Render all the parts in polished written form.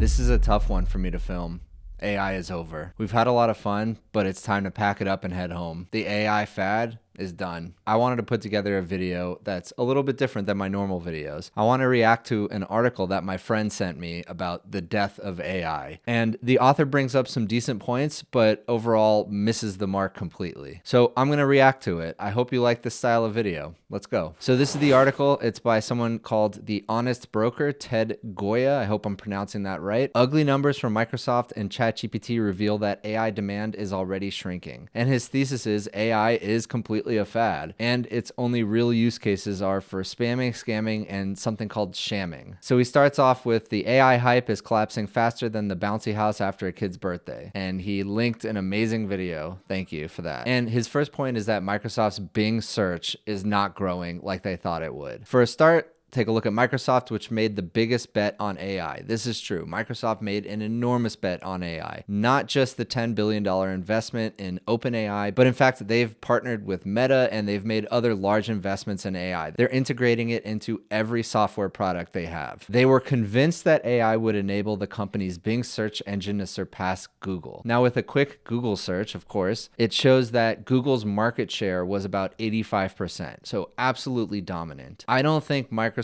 This is a tough one for me to film. AI is over. We've had a lot of fun, but it's time to pack it up and head home. The AI fad is done. I wanted to put together a video that's a little bit different than my normal videos. I want to react to an article that my friend sent me about the death of AI. And the author brings up some decent points, but overall misses the mark completely. So I'm going to react to it. I hope you like this style of video. Let's go. So this is the article. It's by someone called The Honest Broker, Ted Goya. I hope I'm pronouncing that right. Ugly numbers from Microsoft and ChatGPT reveal that AI demand is already shrinking. And his thesis is AI is completely a fad, and its only real use cases are for spamming, scamming, and something called shamming. So he starts off with the AI hype is collapsing faster than the bouncy house after a kid's birthday. And he linked an amazing video. Thank you for that. And his first point is that Microsoft's Bing search is not growing like they thought it would. For a start, take a look at Microsoft, which made the biggest bet on AI. This is true. Microsoft made an enormous bet on AI. Not just the $10 billion investment in OpenAI, but in fact, they've partnered with Meta and they've made other large investments in AI. They're integrating it into every software product they have. They were convinced that AI would enable the company's Bing search engine to surpass Google. Now, with a quick Google search, of course, it shows that Google's market share was about 85%. So absolutely dominant. I don't think Microsoft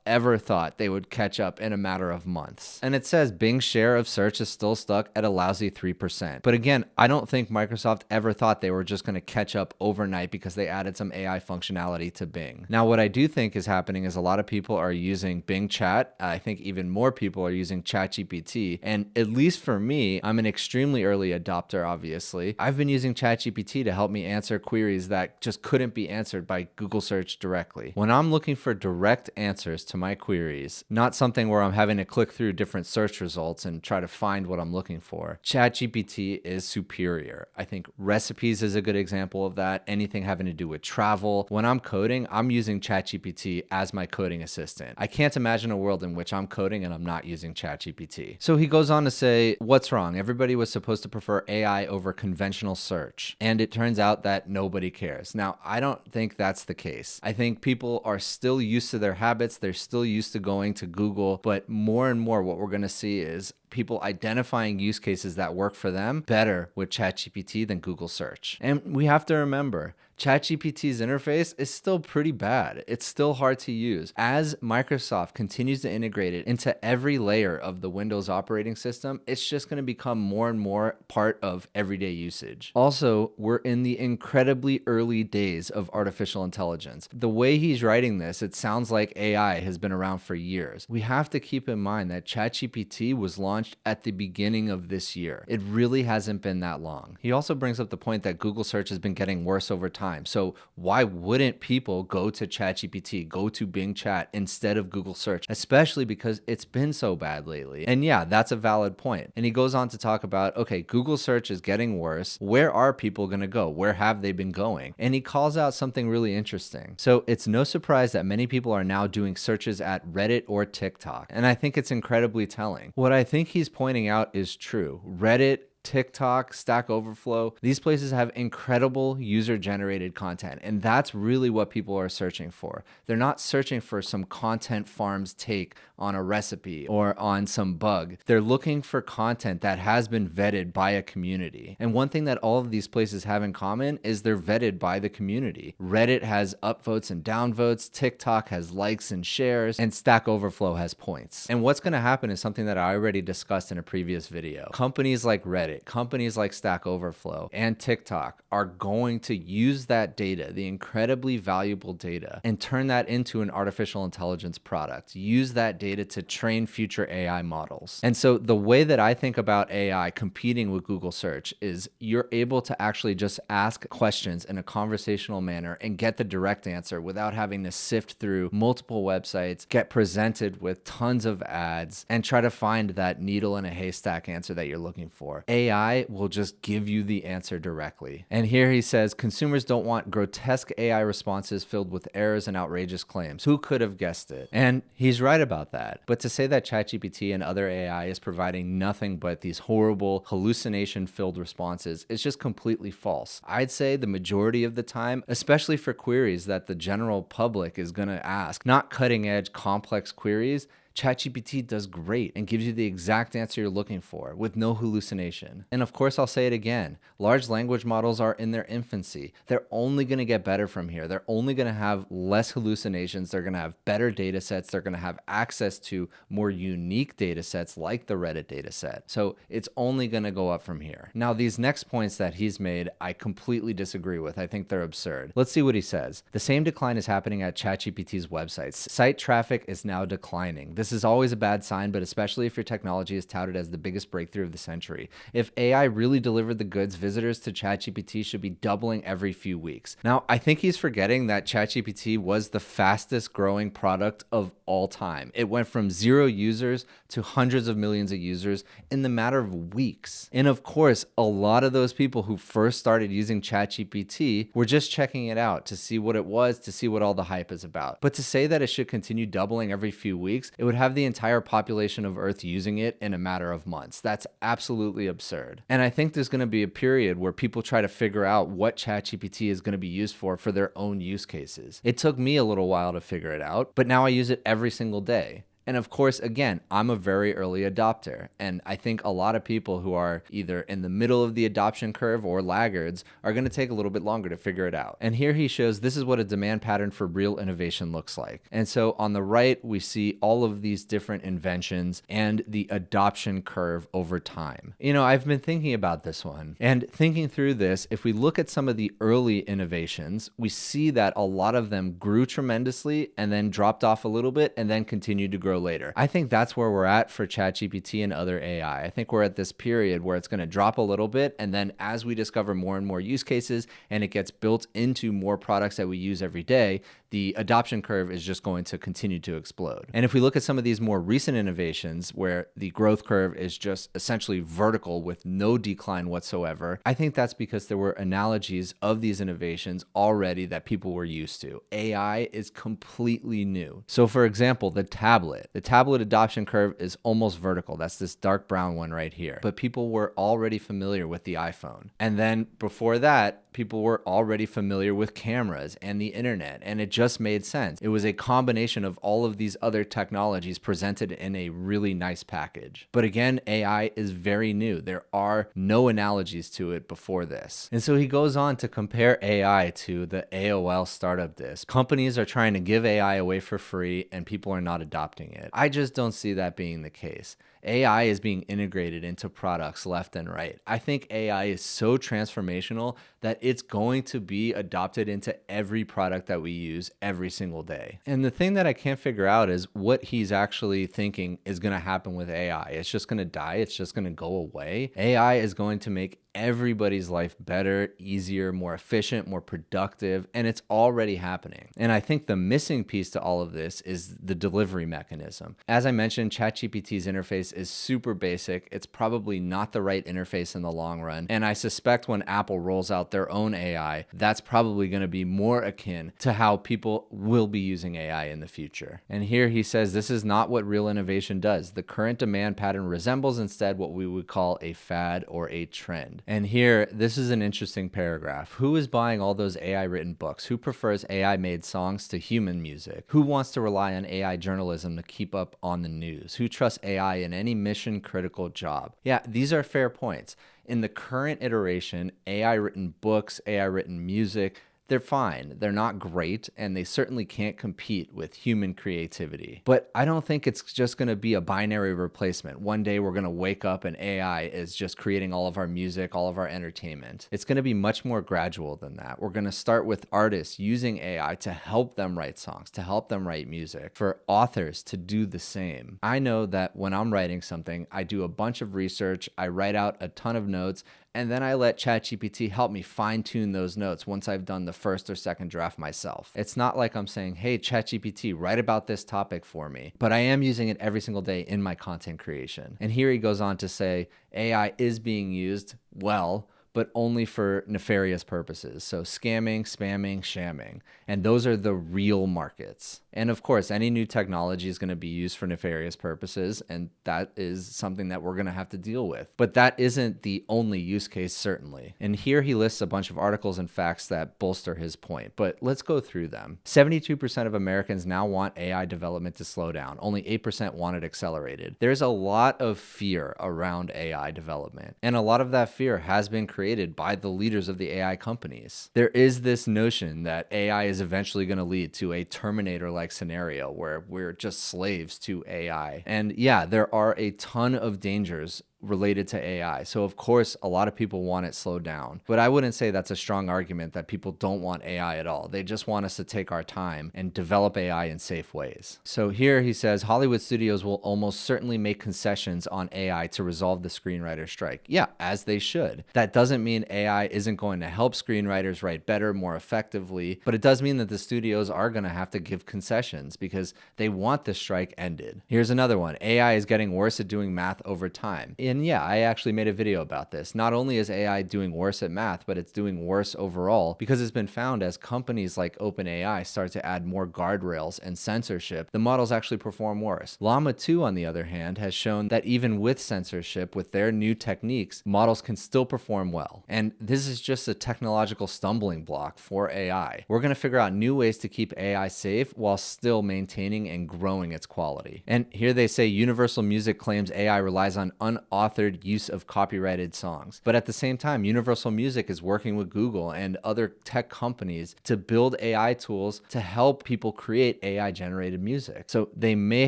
ever thought they would catch up in a matter of months. And it says Bing's share of search is still stuck at a lousy 3%. But again, I don't think Microsoft ever thought they were just going to catch up overnight because they added some AI functionality to Bing. Now, what I do think is happening is a lot of people are using Bing Chat. I think even more people are using ChatGPT. And at least for me, I'm an extremely early adopter, obviously. I've been using ChatGPT to help me answer queries that just couldn't be answered by Google search directly. When I'm looking for direct answers to my queries, not something where I'm having to click through different search results and try to find what I'm looking for, ChatGPT is superior. I think recipes is a good example of that. Anything having to do with travel. When I'm coding, I'm using ChatGPT as my coding assistant. I can't imagine a world in which I'm coding and I'm not using ChatGPT. So he goes on to say, what's wrong? Everybody was supposed to prefer AI over conventional search. And it turns out that nobody cares. Now, I don't think that's the case. I think people are still used to their habits. They're still used to going to Google, but more and more what we're going to see is people identifying use cases that work for them better with ChatGPT than Google search. And we have to remember, ChatGPT's interface is still pretty bad. It's still hard to use. As Microsoft continues to integrate it into every layer of the Windows operating system, it's just going to become more and more part of everyday usage. Also, we're in the incredibly early days of artificial intelligence. The way he's writing this, it sounds like AI has been around for years. We have to keep in mind that ChatGPT was launched at the beginning of this year. It really hasn't been that long. He also brings up the point that Google search has been getting worse over time. So why wouldn't people go to ChatGPT, go to Bing Chat instead of Google search, especially because it's been so bad lately? And yeah, that's a valid point. And he goes on to talk about, okay, Google search is getting worse. Where are people going to go? Where have they been going? And he calls out something really interesting. So it's no surprise that many people are now doing searches at Reddit or TikTok. And I think it's incredibly telling. What I think he's pointing out is true. Reddit, TikTok, Stack Overflow, these places have incredible user-generated content, and that's really what people are searching for. They're not searching for some content farm's take on a recipe or on some bug. They're looking for content that has been vetted by a community. And one thing that all of these places have in common is they're vetted by the community. Reddit has upvotes and downvotes, TikTok has likes and shares, and Stack Overflow has points. And what's going to happen is something that I already discussed in a previous video. Companies like Reddit, companies like Stack Overflow and TikTok are going to use that data, the incredibly valuable data, and turn that into an artificial intelligence product. Use that data to train future AI models. And so the way that I think about AI competing with Google search is you're able to actually just ask questions in a conversational manner and get the direct answer without having to sift through multiple websites, get presented with tons of ads, and try to find that needle in a haystack answer that you're looking for. AI will just give you the answer directly. And here he says, consumers don't want grotesque AI responses filled with errors and outrageous claims. Who could have guessed it? And he's right about that. But to say that ChatGPT and other AI is providing nothing but these horrible hallucination-filled responses is just completely false. I'd say the majority of the time, especially for queries that the general public is going to ask, not cutting-edge complex queries, ChatGPT does great and gives you the exact answer you're looking for with no hallucination. And of course, I'll say it again, large language models are in their infancy. They're only going to get better from here. They're only going to have less hallucinations. They're going to have better data sets. They're going to have access to more unique data sets like the Reddit data set. So it's only going to go up from here. Now, these next points that he's made, I completely disagree with. I think they're absurd. Let's see what he says. The same decline is happening at ChatGPT's websites. Site traffic is now declining. This is always a bad sign, but especially if your technology is touted as the biggest breakthrough of the century. If AI really delivered the goods, visitors to ChatGPT should be doubling every few weeks. Now, I think he's forgetting that ChatGPT was the fastest growing product of all time. It went from 0 users to hundreds of millions of users in the matter of weeks. And of course, a lot of those people who first started using ChatGPT were just checking it out to see what it was, to see what all the hype is about. But to say that it should continue doubling every few weeks, it would have the entire population of Earth using it in a matter of months. That's absolutely absurd. And I think there's going to be a period where people try to figure out what ChatGPT is going to be used for their own use cases. It took me a little while to figure it out, but now I use it every single day. And of course, again, I'm a very early adopter. And I think a lot of people who are either in the middle of the adoption curve or laggards are going to take a little bit longer to figure it out. And here he shows this is what a demand pattern for real innovation looks like. And so on the right, we see all of these different inventions and the adoption curve over time. You know, I've been thinking about this one and thinking through this. If we look at some of the early innovations, we see that a lot of them grew tremendously and then dropped off a little bit and then continued to grow later. I think that's where we're at for ChatGPT and other AI. I think we're at this period where it's going to drop a little bit, and then as we discover more and more use cases and it gets built into more products that we use every day, the adoption curve is just going to continue to explode. And if we look at some of these more recent innovations where the growth curve is just essentially vertical with no decline whatsoever, I think that's because there were analogies of these innovations already that people were used to. AI is completely new. So for example, the tablet adoption curve is almost vertical. That's this dark brown one right here. But people were already familiar with the iPhone. And then before that, people were already familiar with cameras and the internet, and it just made sense. It was a combination of all of these other technologies presented in a really nice package. But again, AI is very new. There are no analogies to it before this. And so he goes on to compare AI to the AOL startup disk. Companies are trying to give AI away for free and people are not adopting it. I just don't see that being the case. AI is being integrated into products left and right. I think AI is so transformational that it's going to be adopted into every product that we use every single day. And the thing that I can't figure out is what he's actually thinking is going to happen with AI. It's just going to die. It's just going to go away. AI is going to make everybody's life better, easier, more efficient, more productive, and it's already happening. And I think the missing piece to all of this is the delivery mechanism. As I mentioned, ChatGPT's interface is super basic. It's probably not the right interface in the long run. And I suspect when Apple rolls out their own AI, that's probably going to be more akin to how people will be using AI in the future. And here he says this is not what real innovation does. The current demand pattern resembles instead what we would call a fad or a trend. And here, this is an interesting paragraph. Who is buying all those AI written books? Who prefers AI made songs to human music? Who wants to rely on AI journalism to keep up on the news? Who trusts AI in any mission critical job? Yeah, these are fair points. In the current iteration, AI written books, AI written music, they're fine. They're not great, and they certainly can't compete with human creativity. But I don't think it's just going to be a binary replacement. One day we're going to wake up and AI is just creating all of our music, all of our entertainment. It's going to be much more gradual than that. We're going to start with artists using AI to help them write songs, to help them write music, for authors to do the same. I know that when I'm writing something, I do a bunch of research, I write out a ton of notes, and then I let ChatGPT help me fine-tune those notes once I've done the first or second draft myself. It's not like I'm saying, hey, ChatGPT, write about this topic for me. But I am using it every single day in my content creation. And here he goes on to say, AI is being used well, but only for nefarious purposes. So scamming, spamming, shamming. And those are the real markets. And of course, any new technology is going to be used for nefarious purposes, and that is something that we're going to have to deal with. But that isn't the only use case, certainly. And here he lists a bunch of articles and facts that bolster his point, but let's go through them. 72% of Americans now want AI development to slow down. Only 8% want it accelerated. There's a lot of fear around AI development, and a lot of that fear has been created by the leaders of the AI companies. There is this notion that AI is eventually going to lead to a Terminator-like scenario where we're just slaves to AI. And yeah, there are a ton of dangers related to AI. So of course, a lot of people want it slowed down, but I wouldn't say that's a strong argument that people don't want AI at all. They just want us to take our time and develop AI in safe ways. So here he says, Hollywood studios will almost certainly make concessions on AI to resolve the screenwriter strike. Yeah, as they should. That doesn't mean AI isn't going to help screenwriters write better, more effectively, but it does mean that the studios are going to have to give concessions because they want the strike ended. Here's another one. AI is getting worse at doing math over time. And yeah, I actually made a video about this. Not only is AI doing worse at math, but it's doing worse overall because it's been found as companies like OpenAI start to add more guardrails and censorship, the models actually perform worse. Llama 2, on the other hand, has shown that even with censorship, with their new techniques, models can still perform well. And this is just a technological stumbling block for AI. We're going to figure out new ways to keep AI safe while still maintaining and growing its quality. And here they say Universal Music claims AI relies on unauthorized use of copyrighted songs. But at the same time, Universal Music is working with Google and other tech companies to build AI tools to help people create AI-generated music. So they may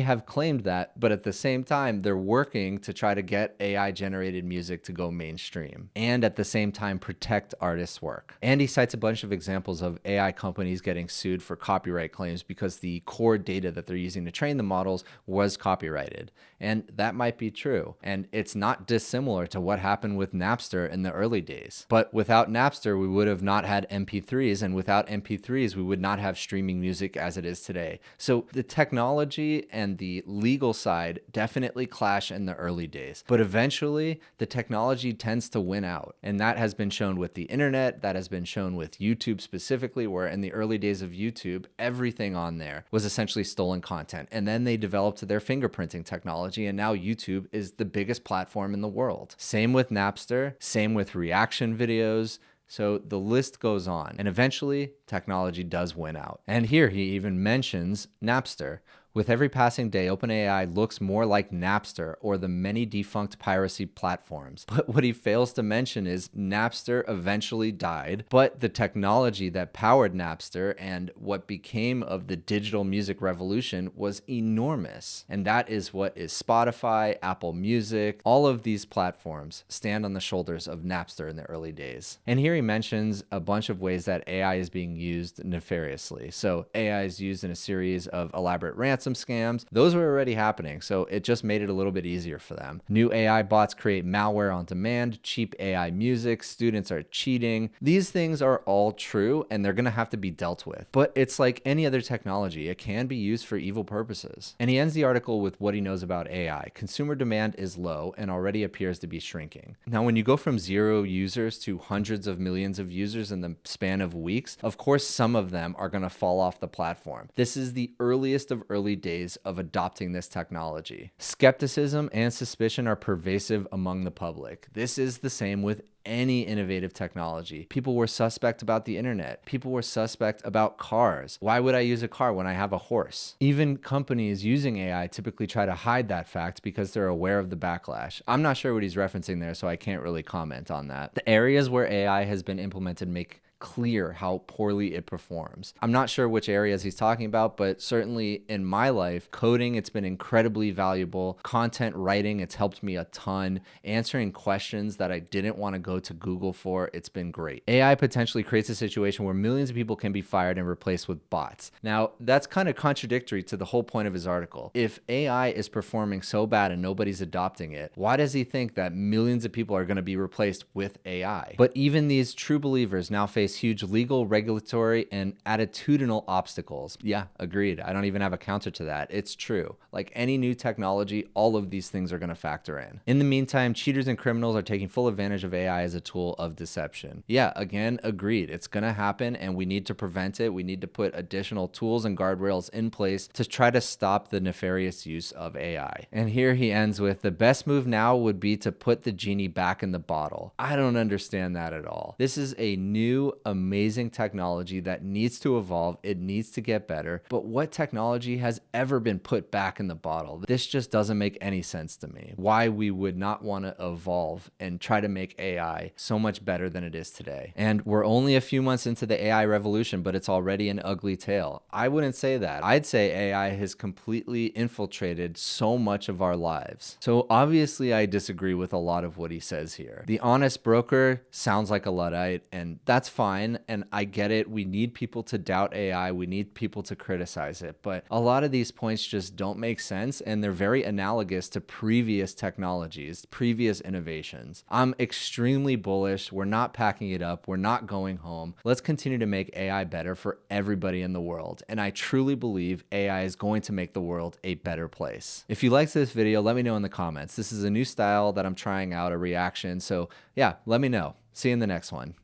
have claimed that, but at the same time, they're working to try to get AI-generated music to go mainstream and at the same time protect artists' work. And he cites a bunch of examples of AI companies getting sued for copyright claims because the core data that they're using to train the models was copyrighted. And that might be true. And it's not dissimilar to what happened with Napster in the early days. But without Napster, we would have not had MP3s, and without MP3s, we would not have streaming music as it is today. So the technology and the legal side definitely clash in the early days. But eventually, the technology tends to win out. And that has been shown with the internet, that has been shown with YouTube specifically, where in the early days of YouTube, everything on there was essentially stolen content. And then they developed their fingerprinting technology, and now YouTube is the biggest platform in the world. Same with Napster, same with reaction videos. So the list goes on, and eventually technology does win out. And here he even mentions Napster. With every passing day, OpenAI looks more like Napster or the many defunct piracy platforms. But what he fails to mention is Napster eventually died, but the technology that powered Napster and what became of the digital music revolution was enormous. And that is what is Spotify, Apple Music, all of these platforms stand on the shoulders of Napster in the early days. And here he mentions a bunch of ways that AI is being used nefariously. So AI is used in a series of elaborate ransom scams. Those were already happening, so it just made it a little bit easier for them. New AI bots create malware on demand, cheap AI music, students are cheating. These things are all true, and they're going to have to be dealt with. But it's like any other technology. It can be used for evil purposes. And he ends the article with what he knows about AI. Consumer demand is low and already appears to be shrinking. Now, when you go from 0 users to hundreds of millions of users in the span of weeks, of course, some of them are going to fall off the platform. This is the earliest of early days of adopting this technology. Skepticism and suspicion are pervasive among the public. This is the same with any innovative technology. People were suspect about the internet. People were suspect about cars. Why would I use a car when I have a horse? Even companies using AI typically try to hide that fact because they're aware of the backlash. I'm not sure what he's referencing there, so I can't really comment on that. The areas where AI has been implemented make clear how poorly it performs. I'm not sure which areas he's talking about, but certainly in my life, coding, it's been incredibly valuable. Content writing, it's helped me a ton. Answering questions that I didn't want to go to Google for, it's been great. AI potentially creates a situation where millions of people can be fired and replaced with bots. Now, that's kind of contradictory to the whole point of his article. If AI is performing so bad and nobody's adopting it, why does he think that millions of people are going to be replaced with AI? But even these true believers now face face huge legal, regulatory, and attitudinal obstacles. Yeah, agreed. I don't even have a counter to that. It's true. Like any new technology, all of these things are going to factor in. In the meantime, cheaters and criminals are taking full advantage of AI as a tool of deception. Yeah, again, agreed. It's going to happen and we need to prevent it. We need to put additional tools and guardrails in place to try to stop the nefarious use of AI. And here he ends with, the best move now would be to put the genie back in the bottle. I don't understand that at all. This is a new, amazing technology that needs to evolve. It needs to get better. But what technology has ever been put back in the bottle? This just doesn't make any sense to me. Why we would not want to evolve and try to make AI so much better than it is today. And we're only a few months into the AI revolution, but it's already an ugly tale. I wouldn't say that. I'd say AI has completely infiltrated so much of our lives. So obviously I disagree with a lot of what he says here. The honest broker sounds like a Luddite, and that's fine. And I get it. We need people to doubt AI. We need people to criticize it. But a lot of these points just don't make sense, and they're very analogous to previous technologies, previous innovations. I'm extremely bullish. We're not packing it up. We're not going home. Let's continue to make AI better for everybody in the world. And I truly believe AI is going to make the world a better place. If you liked this video, let me know in the comments. This is a new style that I'm trying out, a reaction. So yeah, let me know. See you in the next one.